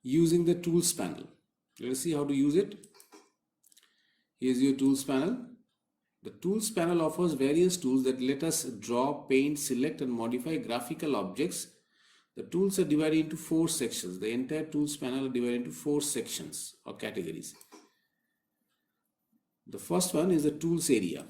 using the tools panel. Let us see how to use it. Here's your tools panel. The tools panel offers various tools that let us draw, paint, select and modify graphical objects. The tools are divided into 4 sections. The entire tools panel are divided into 4 sections or categories. The first one is the tools area.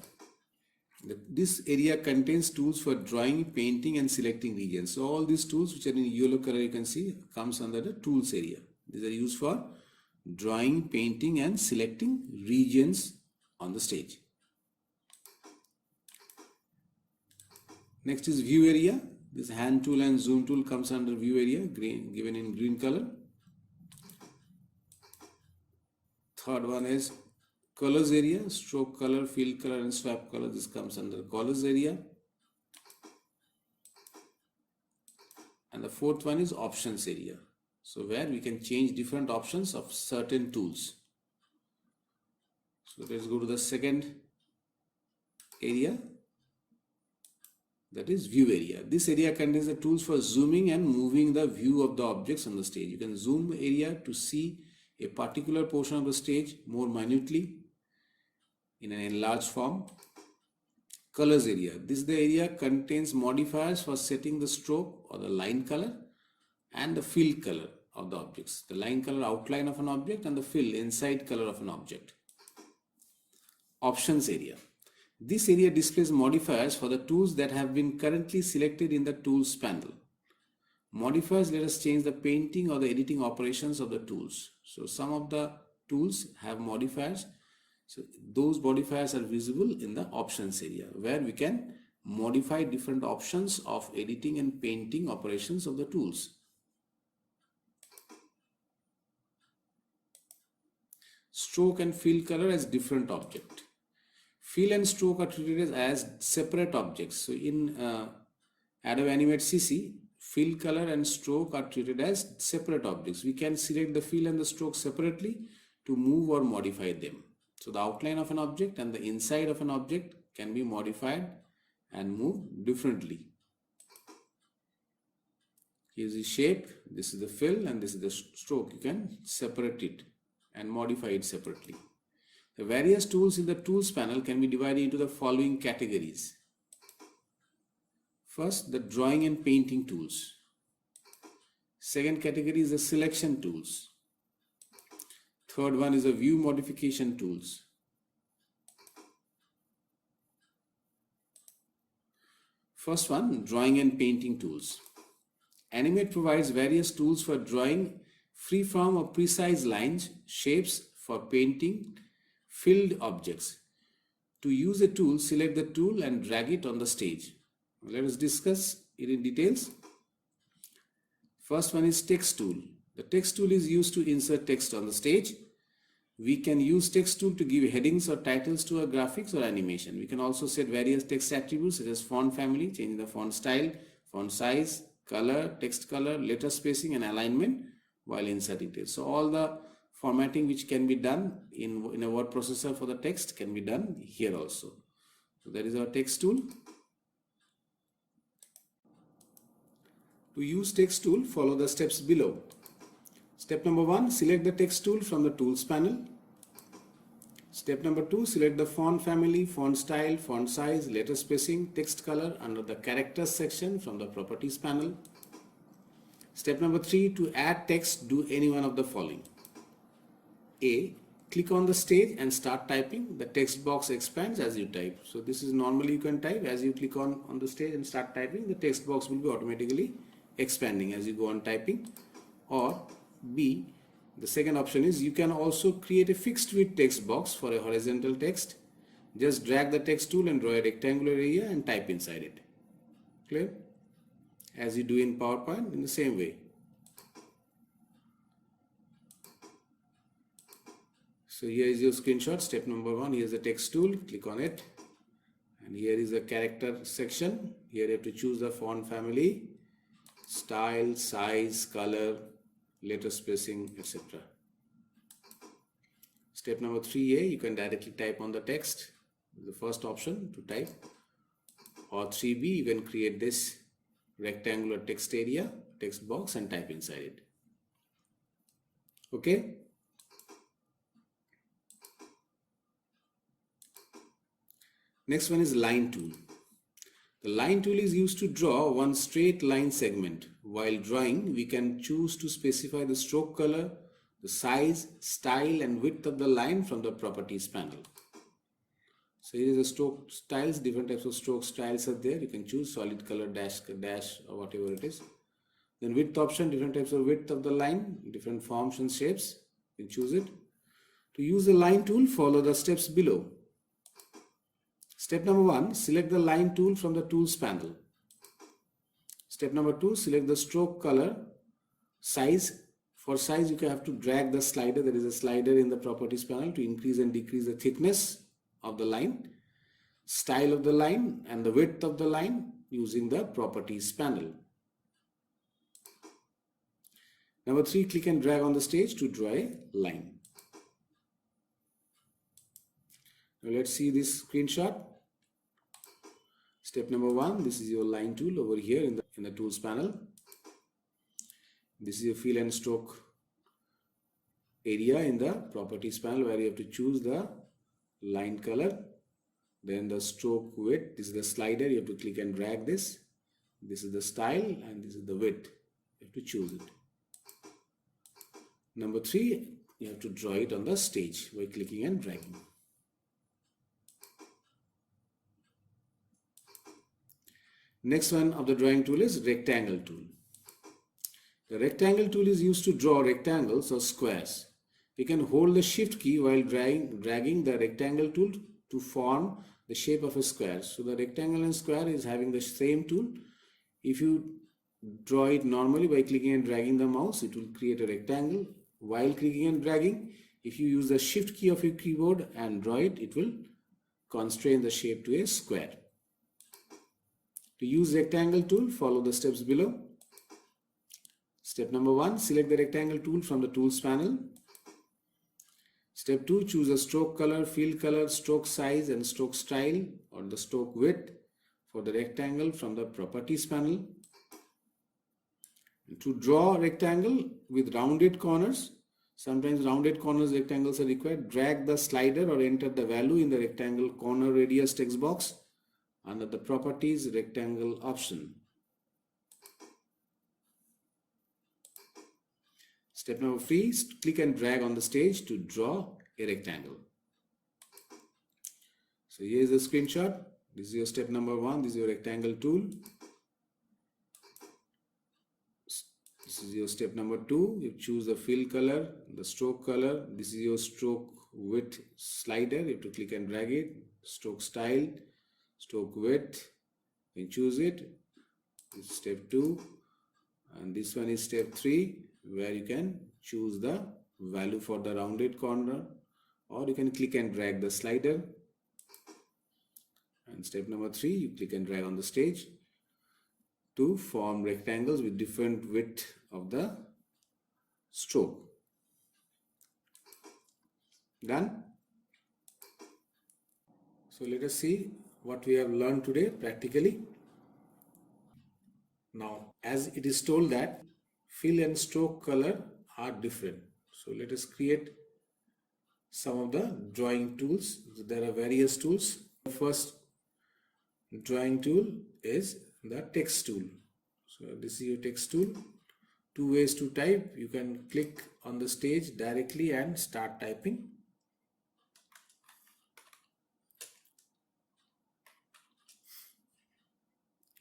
This area contains tools for drawing, painting and selecting regions. So all these tools which are in yellow color you can see comes under the tools area. These are used for drawing, painting and selecting regions on the stage. Next is view area. This hand tool and zoom tool comes under view area, given in green color. Third one is colors area, stroke color, fill color and swap color. This comes under colors area. And the fourth one is options area. So where we can change different options of certain tools. So let's go to the second area, that is view area. This area contains the tools for zooming and moving the view of the objects on the stage. You can zoom area to see a particular portion of the stage more minutely in an enlarged form. Colors area. This the area contains modifiers for setting the stroke or the line color and the fill color of the objects. The line color outline of an object and the fill inside color of an object. Options area. This area displays modifiers for the tools that have been currently selected in the tools panel. Modifiers let us change the painting or the editing operations of the tools. So some of the tools have modifiers. So those modifiers are visible in the options area where we can modify different options of editing and painting operations of the tools. Stroke and fill color as different object. Fill and stroke are treated as separate objects. So in Adobe Animate CC, fill color and stroke are treated as separate objects. We can select the fill and the stroke separately to move or modify them. So the outline of an object and the inside of an object can be modified and moved differently. Here's the shape, this is the fill and this is the stroke. You can separate it and modify it separately. The various tools in the tools panel can be divided into the following categories. First, the drawing and painting tools. Second category is the selection tools. Third one is the view modification tools. First one, drawing and painting tools. Animate provides various tools for drawing freeform or precise lines, shapes, for painting filled objects. To use a tool, select the tool and drag it on the stage. Let us discuss it in details. First one is text tool. The text tool is used to insert text on the stage. We can use text tool to give headings or titles to our graphics or animation. We can also set various text attributes such as font family, changing the font style, font size, color, text color, letter spacing and alignment while inserting text. So all the formatting which can be done in a word processor for the text can be done here also. So that is our text tool. To use text tool, follow the steps below. Step number 1, select the text tool from the tools panel. Step number 2, select the font family, font style, font size, letter spacing, text color under the characters section from the properties panel. Step number 3, to add text, do any one of the following. A. Click on the stage and start typing. The text box expands as you type. So this is normally you can type. As you click on the stage and start typing, the text box will be automatically expanding as you go on typing. Or B. The second option is you can also create a fixed width text box for a horizontal text. Just drag the text tool and draw a rectangular area and type inside it. Clear? As you do in PowerPoint in the same way. So here is your screenshot. Step number 1. Here is the text tool. Click on it. And here is the character section. Here you have to choose the font family, style, size, color, letter spacing, etc. Step number 3A. You can directly type on the text. The first option to type. Or 3B. You can create this rectangular text area, text box and type inside it. Okay. Next one is line tool. The line tool is used to draw one straight line segment. While drawing, we can choose to specify the stroke color, the size, style and width of the line from the properties panel. So here is the stroke styles, different types of stroke styles are there. You can choose solid color, dash or whatever it is. Then width option, different types of width of the line, different forms and shapes. You can choose it. To use the line tool, follow the steps below. Step number 1, select the line tool from the tools panel. Step number 2, select the stroke color, size. For size, you have to drag the slider. There is a slider in the properties panel to increase and decrease the thickness of the line, style of the line and the width of the line using the properties panel. Number 3, click and drag on the stage to draw a line. Now let's see this screenshot. Step number 1, this is your line tool over here in the tools panel. This is your fill and stroke area in the properties panel where you have to choose the line color, then the stroke width. This is the slider, you have to click and drag this. This is the style and this is the width. You have to choose it. Number 3, you have to draw it on the stage by clicking and dragging. Next one of the drawing tool is rectangle tool. The rectangle tool is used to draw rectangles or squares. You can hold the shift key while dragging the rectangle tool to form the shape of a square. So the rectangle and square is having the same tool. If you draw it normally by clicking and dragging the mouse, it will create a rectangle. While clicking and dragging, if you use the shift key of your keyboard and draw it, it will constrain the shape to a square. To use rectangle tool, follow the steps below. Step number 1, select the rectangle tool from the tools panel. Step 2, choose a stroke color, fill color, stroke size and stroke style or the stroke width for the rectangle from the properties panel. To draw a rectangle with rounded corners, sometimes rounded corners rectangles are required, drag the slider or enter the value in the rectangle corner radius text box under the properties rectangle option. Step number 3, click and drag on the stage to draw a rectangle. So here is the screenshot. This is your step number 1. This is your rectangle tool. This is your step number 2. You choose the fill color, the stroke color. This is your stroke width slider. You have to click and drag it. Stroke style, stroke width. You choose it. This is step 2. And this one is step 3, where you can choose the value for the rounded corner, or you can click and drag the slider. And step number 3, you click and drag on the stage to form rectangles with different width of the stroke. Done? So let us see what we have learned today practically. Now, as it is told that fill and stroke color are different. So let us create some of the drawing tools. There are various tools. The first drawing tool is the text tool. So this is your text tool. 2 ways to type. You can click on the stage directly and start typing.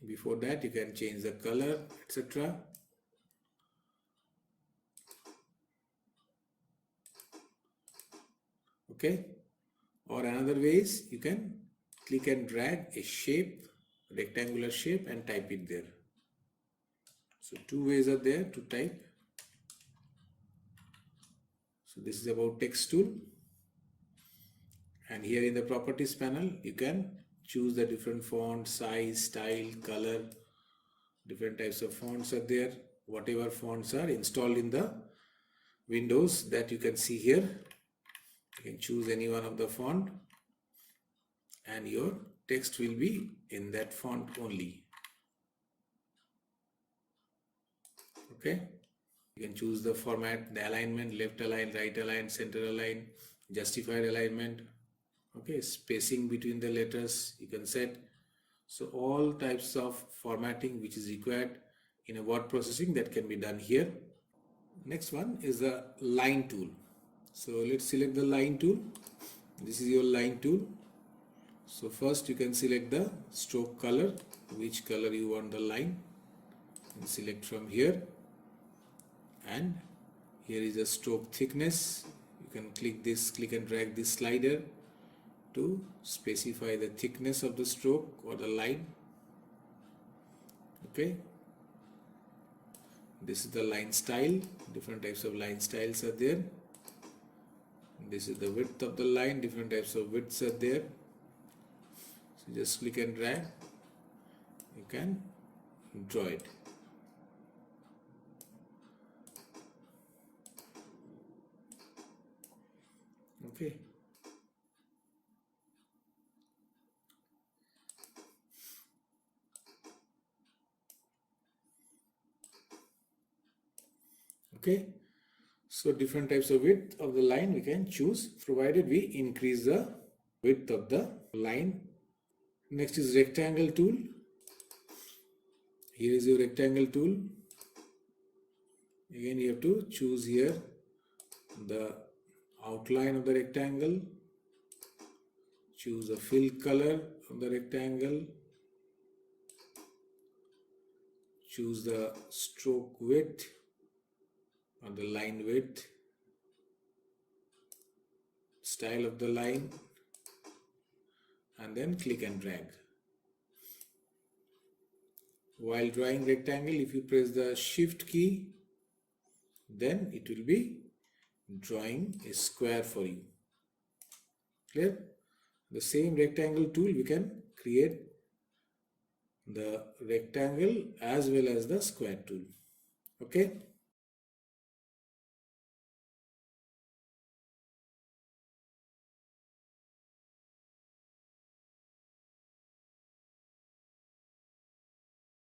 Before that, you can change the color, etc. Okay. Or another way is you can click and drag a shape, rectangular shape, and type it there. So 2 ways are there to type. So this is about text tool. And here in the properties panel, you can choose the different font, size, style, color. Different types of fonts are there. Whatever fonts are installed in the Windows that you can see here. You can choose any one of the font and your text will be in that font only. Okay. You can choose the format, the alignment, left align, right align, center align, justified alignment. Okay, spacing between the letters you can set. So all types of formatting which is required in a word processing, that can be done here. Next one is the line tool. So let's select the line tool. This is your line tool. So first you can select the stroke color, which color you want the line, and select from here. And here is the stroke thickness. You can click and drag this slider to specify the thickness of the stroke or the line. Okay, this is the line style. Different types of line styles are there. This is the width of the line. Different types of widths are there. So just click and drag, you can draw it. Okay, okay, so different types of width of the line we can choose, provided we increase the width of the line. Next is rectangle tool. Here is your rectangle tool. Again you have to choose here the outline of the rectangle, choose a fill color of the rectangle, choose the stroke width or the line width, style of the line, and then click and drag. While drawing rectangle, if you press the shift key, then it will be drawing a square for you. Clear? The same rectangle tool, we can create the rectangle as well as the square tool. Okay.